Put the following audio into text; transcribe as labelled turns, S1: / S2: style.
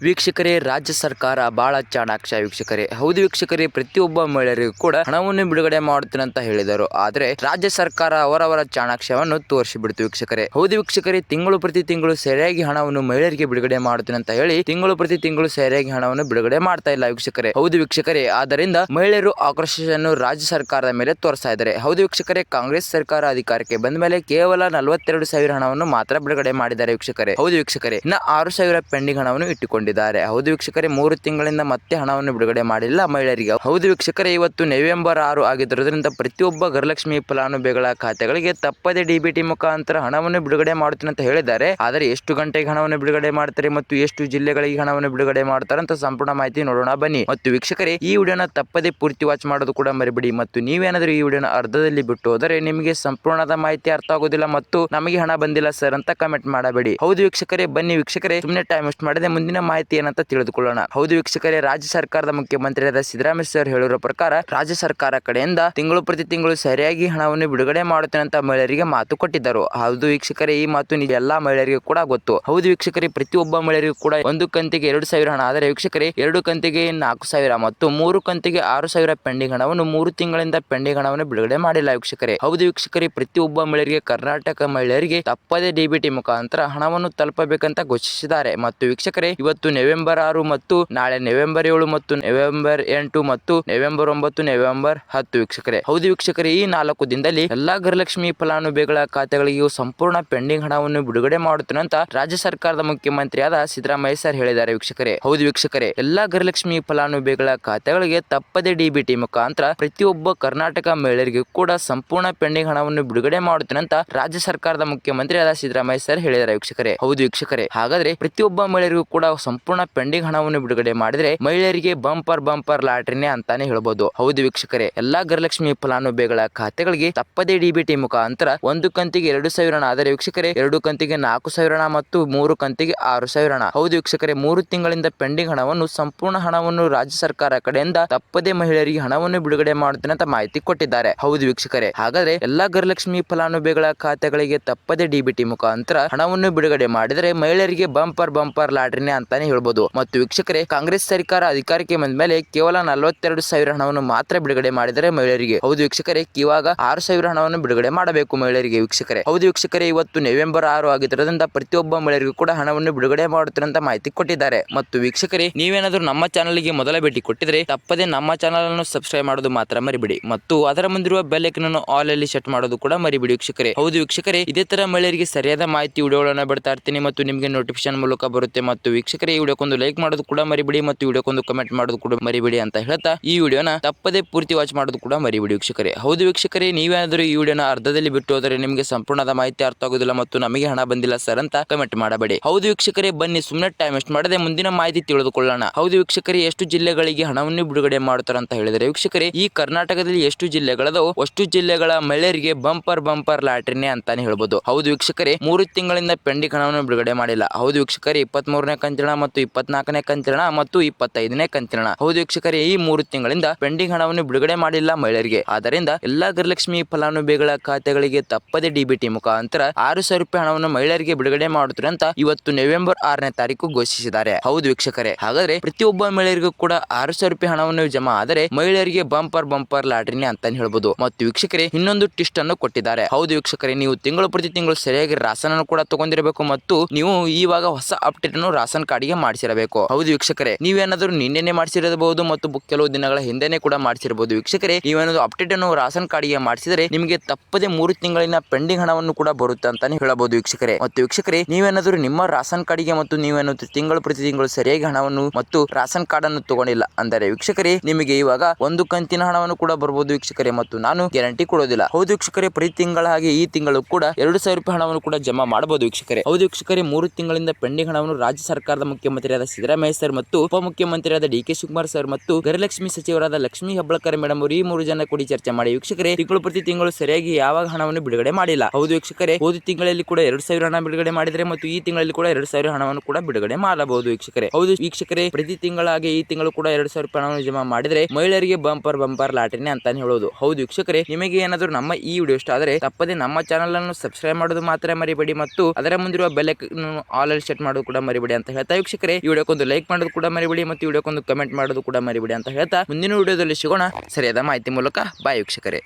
S1: ವೀಕ್ಷಕರೇ, ರಾಜ್ಯ ಸರ್ಕಾರ ಬಹಳ ಚಾಣಾಕ್ಷ ವೀಕ್ಷಕರೇ. ಹೌದು ವೀಕ್ಷಕರೇ, ಪ್ರತಿಯೊಬ್ಬ ಮಹಿಳೆಯರಿಗೂ ಕೂಡ ಹಣವನ್ನು ಬಿಡುಗಡೆ ಮಾಡುತ್ತೇನೆ ಅಂತ ಹೇಳಿದರು. ಆದರೆ ರಾಜ್ಯ ಸರ್ಕಾರ ಅವರವರ ಚಾಣಾಕ್ಷವನ್ನು ತೋರಿಸಿಬಿಡ್ತು ವೀಕ್ಷಕರೇ. ಹೌದು ವೀಕ್ಷಕರೇ, ತಿಂಗಳು ಪ್ರತಿ ತಿಂಗಳು ಸರಿಯಾಗಿ ಹಣವನ್ನು ಮಹಿಳೆಯರಿಗೆ ಬಿಡುಗಡೆ ಮಾಡುತ್ತೇನೆ ಅಂತ ಹೇಳಿ ತಿಂಗಳು ಪ್ರತಿ ತಿಂಗಳು ಸರಿಯಾಗಿ ಹಣವನ್ನು ಬಿಡುಗಡೆ ಮಾಡ್ತಾ ಇಲ್ಲ ವೀಕ್ಷಕರೇ. ಹೌದು ವೀಕ್ಷಕರೇ, ಆದ್ದರಿಂದ ಮಹಿಳೆಯರು ಆಕ್ರೋಶವನ್ನು ರಾಜ್ಯ ಸರ್ಕಾರದ ಮೇಲೆ ತೋರಿಸ್ತಾ ಇದ್ದಾರೆ. ಹೌದು ವೀಕ್ಷಕರೇ, ಕಾಂಗ್ರೆಸ್ ಸರ್ಕಾರ ಅಧಿಕಾರಕ್ಕೆ ಬಂದ ಮೇಲೆ ಕೇವಲ 42,000 ಹಣವನ್ನು ಮಾತ್ರ ಬಿಡುಗಡೆ ಮಾಡಿದ್ದಾರೆ ವೀಕ್ಷಕರೇ. ಹೌದು ವೀಕ್ಷಕರೇ, ಇನ್ನು 6,000 ಪೆಂಡಿಂಗ್ ಹಣವನ್ನು ಇಟ್ಟುಕೊಂಡಿದ್ದಾರೆ. ಹೌದು ವೀಕ್ಷಕರೇ, 3 ತಿಂಗಳಿಂದ ಮತ್ತೆ ಹಣವನ್ನು ಬಿಡುಗಡೆ ಮಾಡಿಲ್ಲ ಮಹಿಳೆಯರಿಗೆ. ಹೌದು ವೀಕ್ಷಕರೇ, ಇವತ್ತು ನವೆಂಬರ್ 6 ಆಗಿದ್ದರಿಂದ ಪ್ರತಿಯೊಬ್ಬ ಗೃಹಲಕ್ಷ್ಮಿ ಫಲಾನುಭವಿಗಳ ಖಾತೆಗಳಿಗೆ ತಪ್ಪದೆ ಡಿಬಿಟಿ ಮುಖಾಂತರ ಹಣವನ್ನು ಬಿಡುಗಡೆ ಮಾಡುತ್ತೇನೆ ಅಂತ ಹೇಳಿದ್ದಾರೆ. ಆದರೆ ಎಷ್ಟು ಗಂಟೆಗೆ ಹಣವನ್ನು ಬಿಡುಗಡೆ ಮಾಡ್ತಾರೆ ಮತ್ತು ಎಷ್ಟು ಜಿಲ್ಲೆಗಳಿಗೆ ಹಣವನ್ನು ಬಿಡುಗಡೆ ಮಾಡ್ತಾರೆ ಅಂತ ಸಂಪೂರ್ಣ ಮಾಹಿತಿ ನೋಡೋಣ ಬನ್ನಿ. ಮತ್ತು ವೀಕ್ಷಕರೇ, ಈ ವಿಡಿಯೋನ ತಪ್ಪದೆ ಪೂರ್ತಿ ವಾಚ್ ಮಾಡೋದು ಕೂಡ ಮರಿಬೇಡಿ. ಮತ್ತು ನೀವೇನಾದರೂ ಈ ವಿಡಿಯೋನ ಅರ್ಧದಲ್ಲಿ ಬಿಟ್ಟು ಹೋದರೆ ನಿಮಗೆ ಸಂಪೂರ್ಣದ ಮಾಹಿತಿ ಅರ್ಥ ಆಗೋದಿಲ್ಲ ಮತ್ತು ನಮಗೆ ಹಣ ಬಂದಿಲ್ಲ ಸರ್ ಅಂತ ಕಮೆಂಟ್ ಮಾಡಬೇಡಿ. ಹೌದು ವೀಕ್ಷಕರೇ, ಬನ್ನಿ ವೀಕ್ಷಕರೇ, ಸುಮ್ಮನೆ ಟೈಮ್ ವೇಸ್ಟ್ ಮಾಡದೆ ಮುಂದಿನ ಮಾಹಿತಿ ಏನಂತ ತಿಳಿದುಕೊಳ್ಳೋಣ. ಹೌದು ವೀಕ್ಷಕರೇ, ರಾಜ್ಯ ಸರ್ಕಾರದ ಮುಖ್ಯಮಂತ್ರಿಯಾದ ಸಿದ್ದರಾಮಯ್ಯ ಸರ್ ಹೇಳಿರೋ ಪ್ರಕಾರ ರಾಜ್ಯ ಸರ್ಕಾರ ಕಡೆಯಿಂದ ತಿಂಗಳು ಪ್ರತಿ ತಿಂಗಳು ಸರಿಯಾಗಿ ಹಣವನ್ನು ಬಿಡುಗಡೆ ಮಾಡುತ್ತೇನೆ ಅಂತ ಮಹಿಳೆಯರಿಗೆ ಮಾತು ಕೊಟ್ಟಿದ್ದರು. ಹೌದು ವೀಕ್ಷಕರೇ, ಈ ಮಾತು ಎಲ್ಲಾ ಮಹಿಳೆಯರಿಗೂ ಕೂಡ ಗೊತ್ತು. ಹೌದು ವೀಕ್ಷಕರೇ, ಪ್ರತಿಯೊಬ್ಬ ಮಹಿಳೆಯರಿಗೂ ಕೂಡ ಒಂದು ಕಂತಿಗೆ 2,000 ಹಣ, ಆದರೆ ವೀಕ್ಷಕರೇ 2 ಕಂತಿಗೆ 4,000 ಮತ್ತು 3 ಕಂತಿಗೆ 6,000 ಪೆಂಡಿಂಗ್ ಹಣವನ್ನು 3 ತಿಂಗಳಿಂದ ಪೆಂಡಿಂಗ್ ಹಣವನ್ನು ಬಿಡುಗಡೆ ಮಾಡಿಲ್ಲ ವೀಕ್ಷಕರೇ. ಹೌದು ವೀಕ್ಷಕರೇ, ಪ್ರತಿಯೊಬ್ಬ ಮಹಿಳೆಯರಿಗೆ ಕರ್ನಾಟಕ ಮಹಿಳೆಯರಿಗೆ ತಪ್ಪದೇ ಡಿಬಿಟಿ ಮುಖಾಂತರ ಹಣವನ್ನು ತಲುಪಬೇಕಂತ ಘೋಷಿಸಿದ್ದಾರೆ. ಮತ್ತು ವೀಕ್ಷಕರೇ, ಇವತ್ತು ನವೆಂಬರ್ 6 ಮತ್ತು ನಾಳೆ ನವೆಂಬರ್ 7 ಮತ್ತು ನವೆಂಬರ್ 8 ಮತ್ತು ನವೆಂಬರ್ 9, ನವೆಂಬರ್ 10 ವೀಕ್ಷಕರೇ. ಹೌದು ವೀಕ್ಷಕರೇ, ಈ 4 ದಿನದಲ್ಲಿ ಎಲ್ಲಾ ಗೃಹಲಕ್ಷ್ಮಿ ಫಲಾನುಭವಿಗಳ ಖಾತೆಗಳಿಗೆ ಸಂಪೂರ್ಣ ಪೆಂಡಿಂಗ್ ಹಣವನ್ನು ಬಿಡುಗಡೆ ಮಾಡುತ್ತೇನೆ ಅಂತ ರಾಜ್ಯ ಸರ್ಕಾರದ ಮುಖ್ಯಮಂತ್ರಿಯಾದ ಸಿದ್ದರಾಮಯ್ಯ ಸರ್ ಹೇಳಿದ್ದಾರೆ ವೀಕ್ಷಕರೇ. ಹೌದು ವೀಕ್ಷಕರೇ, ಎಲ್ಲಾ ಗೃಹಲಕ್ಷ್ಮಿ ಫಲಾನುಭವಿಗಳ ಖಾತೆಗಳಿಗೆ ತಪ್ಪದೇ ಡಿಬಿಟಿ ಮುಖಾಂತರ ಪ್ರತಿಯೊಬ್ಬ ಕರ್ನಾಟಕ ಮಹಿಳೆಯರಿಗೂ ಕೂಡ ಸಂಪೂರ್ಣ ಪೆಂಡಿಂಗ್ ಹಣವನ್ನು ಬಿಡುಗಡೆ ಮಾಡುತ್ತೇನೆ ಅಂತ ರಾಜ್ಯ ಸರ್ಕಾರದ ಮುಖ್ಯಮಂತ್ರಿಯಾದ ಸಿದ್ದರಾಮಯ್ಯ ಸರ್ ಹೇಳಿದ್ದಾರೆ ವೀಕ್ಷಕರೇ. ಹೌದು ವೀಕ್ಷಕರೇ, ಹಾಗಾದ್ರೆ ಪ್ರತಿಯೊಬ್ಬ ಮಹಿಳೆಯರಿಗೂ ಕೂಡ ಸಂಪೂರ್ಣ ಪೆಂಡಿಂಗ್ ಹಣವನ್ನು ಬಿಡುಗಡೆ ಮಾಡಿದ್ರೆ ಮಹಿಳೆಯರಿಗೆ ಬಂಪರ್ ಲಾಟರಿನೇ ಅಂತಾನೆ ಹೇಳ್ಬೋದು. ಹೌದು ವೀಕ್ಷಕರೇ, ಎಲ್ಲಾ ಗೃಹಲಕ್ಷ್ಮಿ ಫಲಾನುಭವಿಗಳ ಖಾತೆಗಳಿಗೆ ತಪ್ಪದೇ ಡಿಬಿಟಿ ಮುಖಾಂತರ 1 ಕಂತಿಗೆ 2,000 ಹಣ, ಆದರೆ ವೀಕ್ಷಕರೇ 2 ಕಂತಿಗೆ 4,000 ಹಣ ಮತ್ತು 3 ಕಂತಿಗೆ 6,000 ಹಣ. ಹೌದು ವೀಕ್ಷಕರೇ, 3 ತಿಂಗಳಿಂದ ಪೆಂಡಿಂಗ್ ಹಣವನ್ನು ಸಂಪೂರ್ಣ ಹಣವನ್ನು ರಾಜ್ಯ ಸರ್ಕಾರ ಕಡೆಯಿಂದ ತಪ್ಪದೇ ಮಹಿಳೆಯರಿಗೆ ಹಣವನ್ನು ಬಿಡುಗಡೆ ಮಾಡುತ್ತೇನೆ ಅಂತ ಮಾಹಿತಿ ಕೊಟ್ಟಿದ್ದಾರೆ. ಹೌದು ವೀಕ್ಷಕರೇ, ಹಾಗಾದ್ರೆ ಎಲ್ಲಾ ಗೃಹಲಕ್ಷ್ಮಿ ಫಲಾನುಭವಿಗಳ ಖಾತೆಗಳಿಗೆ ತಪ್ಪದೇ ಡಿಬಿಟಿ ಮುಖಾಂತರ ಹಣವನ್ನು ಬಿಡುಗಡೆ ಮಾಡಿದರೆ ಮಹಿಳೆಯರಿಗೆ ಬಂಪರ್ ಲಾಟರಿನೇ ಅಂತಾನೆ ಹೇಳ್ಬೋದು. ಮತ್ತು ವೀಕ್ಷಕರೇ, ಕಾಂಗ್ರೆಸ್ ಸರ್ಕಾರ ಅಧಿಕಾರಕ್ಕೆ ಬಂದ ಮೇಲೆ ಕೇವಲ 42,000 ಹಣವನ್ನು ಮಾತ್ರ ಬಿಡುಗಡೆ ಮಾಡಿದರೆ ಮಹಿಳೆಯರಿಗೆ. ಹೌದು ವೀಕ್ಷಕರೇ, ಇವಾಗ 6,000 ಹಣವನ್ನು ಬಿಡುಗಡೆ ಮಾಡಬೇಕು ಮಹಿಳೆಯರಿಗೆ ವೀಕ್ಷಕರೇ. ಹೌದು ವೀಕ್ಷಕರೇ, ಇವತ್ತು ನವೆಂಬರ್ 6 ಆಗಿದ್ದರಿಂದ ಪ್ರತಿಯೊಬ್ಬ ಮಹಿಳೆಯರಿಗೂ ಕೂಡ ಹಣವನ್ನು ಬಿಡುಗಡೆ ಮಾಡುತ್ತಾರೆ ಅಂತ ಮಾಹಿತಿ ಕೊಟ್ಟಿದ್ದಾರೆ. ಮತ್ತು ವೀಕ್ಷಕರೇ, ನೀವೇನಾದರೂ ನಮ್ಮ ಚಾನಲ್ಗೆ ಮೊದಲ ಭೇಟಿ ಕೊಟ್ಟಿದ್ರೆ ತಪ್ಪದೆ ನಮ್ಮ ಚಾನಲ್ ಅನ್ನು ಸಬ್ಸ್ಕ್ರೈಬ್ ಮಾಡೋದು ಮಾತ್ರ ಮರಿಬೇಡಿ ಮತ್ತು ಅದರ ಮುಂದಿರುವ ಬೆಲ್ ಐಕಾನ್ ಅನ್ನು ಆಲ್ ಅಲ್ಲಿ ಸೆಟ್ ಮಾಡೋದು ಕೂಡ ಮರಿಬೇಡಿ ವೀಕ್ಷಕರೇ. ಹೌದು ವೀಕ್ಷಕರೇ, ಇದೇ ತರ ಮಹಿಳೆಯರಿಗೆ ಸರಿಯಾದ ಮಾಹಿತಿ ವಿಡಿಯೋಗಳನ್ನು ಬಿಡ್ತಾ ಇರ್ತೀನಿ ಮತ್ತು ನಿಮಗೆ ನೋಟಿಫಿಕೇಶನ್ ಮೂಲಕ ಬರುತ್ತೆ. ಮತ್ತು ವೀಕ್ಷಕರೇ, ಈ ವಿಡಿಯೋಕ್ಕೊಂದು ಲೈಕ್ ಮಾಡೋದು ಕೂಡ ಮರಿಬೇಡಿ ಮತ್ತು ವಿಡಿಯೋಕ್ಕೊಂದು ಕಮೆಂಟ್ ಮಾಡೋದು ಕೂಡ ಮರಿಬೇಡಿ ಅಂತ ಹೇಳ್ತಾ ಈ ವಿಡಿಯೋನ ತಪ್ಪದೇ ಪೂರ್ತಿ ವಾಚ್ ಮಾಡೋದು ಕೂಡ ಮರಿಬೇಡಿ ವೀಕ್ಷಕರೇ. ಹೌದು ವೀಕ್ಷಕರೇ, ನೀವೇನಾದರೂ ಈ ವಿಡಿಯೋನ ಅರ್ಧದಲ್ಲಿ ಬಿಟ್ಟು ಹೋದರೆ ನಿಮಗೆ ಸಂಪೂರ್ಣದ ಮಾಹಿತಿ ಅರ್ಥ ಆಗೋದಿಲ್ಲ ಮತ್ತು ನಮಗೆ ಹಣ ಬಂದಿಲ್ಲ ಸರ್ ಅಂತ ಕಮೆಂಟ್ ಮಾಡಬೇಡಿ. ಹೌದು ವೀಕ್ಷಕರೇ, ಬನ್ನಿ ಸುಮ್ಮನೆ ಟೈಮ್ ವೇಸ್ಟ್ ಮಾಡದೆ ಮುಂದಿನ ಮಾಹಿತಿ ತಿಳಿದುಕೊಳ್ಳೋಣ. ಹೌದು ವೀಕ್ಷಕರೇ, ಎಷ್ಟು ಜಿಲ್ಲೆಗಳಿಗೆ ಹಣವನ್ನು ಬಿಡುಗಡೆ ಮಾಡುತ್ತಾರೆ ಅಂತ ಹೇಳಿದರೆ ವೀಕ್ಷಕರೇ, ಈ ಕರ್ನಾಟಕದಲ್ಲಿ ಎಷ್ಟು ಜಿಲ್ಲೆಗಳದವು ಅಷ್ಟು ಜಿಲ್ಲೆಗಳ ಮಹಿಳೆಯರಿಗೆ ಬಂಪರ್ ಲಾಟರಿನೇ ಅಂತಾನೆ ಹೇಳ್ಬೋದು. ಹೌದು ವೀಕ್ಷಕರೇ, 3 ತಿಂಗಳಿಂದ ಪೆಂಡಿಂಗ್ ಹಣವನ್ನು ಬಿಡುಗಡೆ ಮಾಡಿಲ್ಲ. ಹೌದು ವೀಕ್ಷಕರೇ, 23ನೇ ಕಂತಿನ ಮತ್ತು 24ನೇ ಕಂತಿನ ಮತ್ತು 25ನೇ ಕಂತಿನ. ಹೌದು ವೀಕ್ಷಕರೇ, ಈ 3 ತಿಂಗಳಿಂದ ಪೆಂಡಿಂಗ್ ಹಣವನ್ನು ಬಿಡುಗಡೆ ಮಾಡಿಲ್ಲ ಮಹಿಳೆಯರಿಗೆ. ಆದ್ದರಿಂದ ಎಲ್ಲಾ ಗೃಹಲಕ್ಷ್ಮಿ ಫಲಾನುಭವಿಗಳ ಖಾತೆಗಳಿಗೆ ತಪ್ಪದೆ ಡಿಬಿಟಿ ಮುಖಾಂತರ 6,000 ರೂಪಾಯಿ ಹಣವನ್ನು ಮಹಿಳೆಯರಿಗೆ ಬಿಡುಗಡೆ ಮಾಡುತ್ತಾರೆ ಅಂತ ಇವತ್ತು ನವೆಂಬರ್ 6ನೇ ತಾರೀಕು ಘೋಷಿಸಿದ್ದಾರೆ. ಹೌದು ವೀಕ್ಷಕರೇ, ಹಾಗಾದ್ರೆ ಪ್ರತಿಯೊಬ್ಬ ಮಹಿಳೆಯರಿಗೂ ಕೂಡ 6,000 ರೂಪಾಯಿ ಹಣವನ್ನು ಜಮಾ ಆದರೆ ಮಹಿಳೆಯರಿಗೆ ಬಂಪರ್ ಲಾಟರಿನೇ ಅಂತಾನೆ ಹೇಳ್ಬೋದು. ಮತ್ತು ವೀಕ್ಷಕರೇ, ಇನ್ನೊಂದು ಟಿಸ್ಟ್ ಅನ್ನು ಕೊಟ್ಟಿದ್ದಾರೆ. ಹೌದು ವೀಕ್ಷಕರೇ, ನೀವು ತಿಂಗಳು ಪ್ರತಿ ತಿಂಗಳು ಸರಿಯಾಗಿ ರಾಸನ್ ಅನ್ನು ಕೂಡ ತಗೊಂಡಿರಬೇಕು ಮತ್ತು ನೀವು ಇವಾಗ ಹೊಸ ಅಪ್ಡೇಟ್ ಅನ್ನು ರಾಸನ್ ಕಾರ್ಡ್ಗೆ ಮಾಡಿಸಿರಬೇಕು. ಹೌದು ವೀಕ್ಷಕರೇ, ನೀವೇನಾದರೂ ನಿನ್ನೆನೆ ಮಾಡಿಸಿರಬಹುದು ಮತ್ತು ಕೆಲವು ದಿನಗಳ ಹಿಂದೆನೆ ಕೂಡ ಮಾಡಿಸಿರಬಹುದು. ವೀಕ್ಷಕರೇ, ನೀವೇನಾದರೂ ಅಪ್ಡೇಟ್ ಅನ್ನು ರಾಸನ್ ಕಾರ್ಡ್ಗೆ ಮಾಡಿಸಿದರೆ ನಿಮಗೆ ತಪ್ಪದೆ 3 ತಿಂಗಳಿನ ಪೆಂಡಿಂಗ್ ಹಣವನ್ನು ಕೂಡ ಬರುತ್ತೆ ಅಂತಾನೆ ಹೇಳಬಹುದು ವೀಕ್ಷಕರೇ. ಮತ್ತು ವೀಕ್ಷಕರೇ, ನೀವೇನಾದರೂ ನಿಮ್ಮ ರಾಸನ್ ಕಾರ್ಡ್ಗೆ ಮತ್ತು ನೀವೇನಾದರೂ ತಿಂಗಳು ಪ್ರತಿ ತಿಂಗಳು ಸರಿಯಾಗಿ ಹಣವನ್ನು ಮತ್ತು ರಾಸನ್ ಕಾರ್ಡ್ ಅನ್ನು ತಗೊಂಡಿಲ್ಲ ಅಂದರೆ ವೀಕ್ಷಕರೇ, ನಿಮಗೆ ಇವಾಗ 1 ಕಂತಿನ ಹಣವನ್ನು ಕೂಡ ಬರಬಹುದು ವೀಕ್ಷಕರೇ. ಮತ್ತು ನಾನು ಗ್ಯಾರಂಟಿ ಕೊಡೋದಿಲ್ಲ. ಹೌದು ವೀಕ್ಷಕರೇ, ಪ್ರತಿ ತಿಂಗಳ ಹಾಗೆ ಈ ತಿಂಗಳು ಕೂಡ 2,000 ರೂಪಾಯಿ ಹಣವನ್ನು ಕೂಡ ಜಮಾ ಮಾಡಬಹುದು ವೀಕ್ಷಕರೇ. ಹೌದು ವೀಕ್ಷಕರೇ, 3 ತಿಂಗಳಿಂದ ಪೆಂಡಿಂಗ್ ಹಣವನ್ನು ರಾಜ್ಯ ಸರ್ಕಾರದ ಮುಖ್ಯಮಂತ್ರಿಯಾದ ಸಿದ್ದರಾಮಯ್ಯ ಸರ್ ಮತ್ತು ಉಪಮುಖ್ಯಮಂತ್ರಿಯಾದ ಡಿ.ಕೆ. ಶಿವಕುಮಾರ್ ಸರ್ ಮತ್ತು ಗೃಹಲಕ್ಷ್ಮಿ ಸಚಿವರಾದ ಲಕ್ಷ್ಮೀ ಹೆಬ್ಬಾಳ್ಕರ್ ಮೇಡಮ್ ಅವರು ಈ 3 ಜನ ಕೂಡಿ ಚರ್ಚೆ ಮಾಡಿ ವೀಕ್ಷಕರೇ, ತಿಂಗಳು ಪ್ರತಿ ತಿಂಗಳು ಸರಿಯಾಗಿ ಯಾವಾಗ ಹಣವನ್ನು ಬಿಡುಗಡೆ ಮಾಡಿಲ್ಲ. ಹೌದು ವೀಕ್ಷಕರೇ, ಹೋದ ತಿಂಗಳಲ್ಲಿ ಕೂಡ 2,000 ಹಣ ಬಿಡುಗಡೆ ಮಾಡಿದರೆ ಮತ್ತು ಈ ತಿಂಗಳಲ್ಲಿ ಕೂಡ 2,000 ಹಣವನ್ನು ಕೂಡ ಬಿಡುಗಡೆ ಮಾಡಬಹುದು ವೀಕ್ಷಕರೇ. ಹೌದು ವೀಕ್ಷಕರೇ, ಪ್ರತಿ ತಿಂಗಳಾಗಿ ಈ ತಿಂಗಳು ಕೂಡ 2,000 ರೂಪಾಯಿ ಹಣವನ್ನು ಜಮಾ ಮಾಡಿದರೆ ಮಹಿಳೆಯರಿಗೆ ಬಂಪರ್ ಲಾಟರಿನೇ ಅಂತಾನೆ ಹೇಳೋದು. ಹೌದು ವೀಕ್ಷಕರೇ, ನಿಮಗೆ ಏನಾದರೂ ನಮ್ಮ ಈ ವಿಡಿಯೋ ಇಷ್ಟ ಆದರೆ ತಪ್ಪದೆ ನಮ್ಮ ಚಾನಲ್ ಅನ್ನು ಸಬ್ಸ್ಕ್ರೈಬ್ ಮಾಡೋದು ಮಾತ್ರ ಮರಿಬೇಡಿ ಮತ್ತು ಅದರ ಮುಂದಿರುವ ಬೆಲ್ ಐಕಾನ್ ಆಲ್ ಅಲ್ಲಿ ಸೆಟ್ ಮಾಡೋದು ಕೂಡ ಮರಿಬೇಡಿ ಅಂತ ಹೇಳ್ತಾ ವೀಕ್ಷಕರೇ, ಈ ವಿಡಿಯೋಕ್ಕೊಂದು ಲೈಕ್ ಮಾಡೋದು ಕೂಡ ಮರಿಬೇಡಿ ಮತ್ತು ವಿಡಿಯೋಕ್ಕೊಂದು ಕಮೆಂಟ್ ಮಾಡೋದು ಕೂಡ ಮರಿಬೇಡಿ ಅಂತ ಹೇಳ್ತಾ ಮುಂದಿನ ವಿಡಿಯೋದಲ್ಲಿ ಸಿಗೋಣ ಸರಿಯಾದ ಮಾಹಿತಿ ಮೂಲಕ. ಬಾಯ್ ವೀಕ್ಷಕರೇ.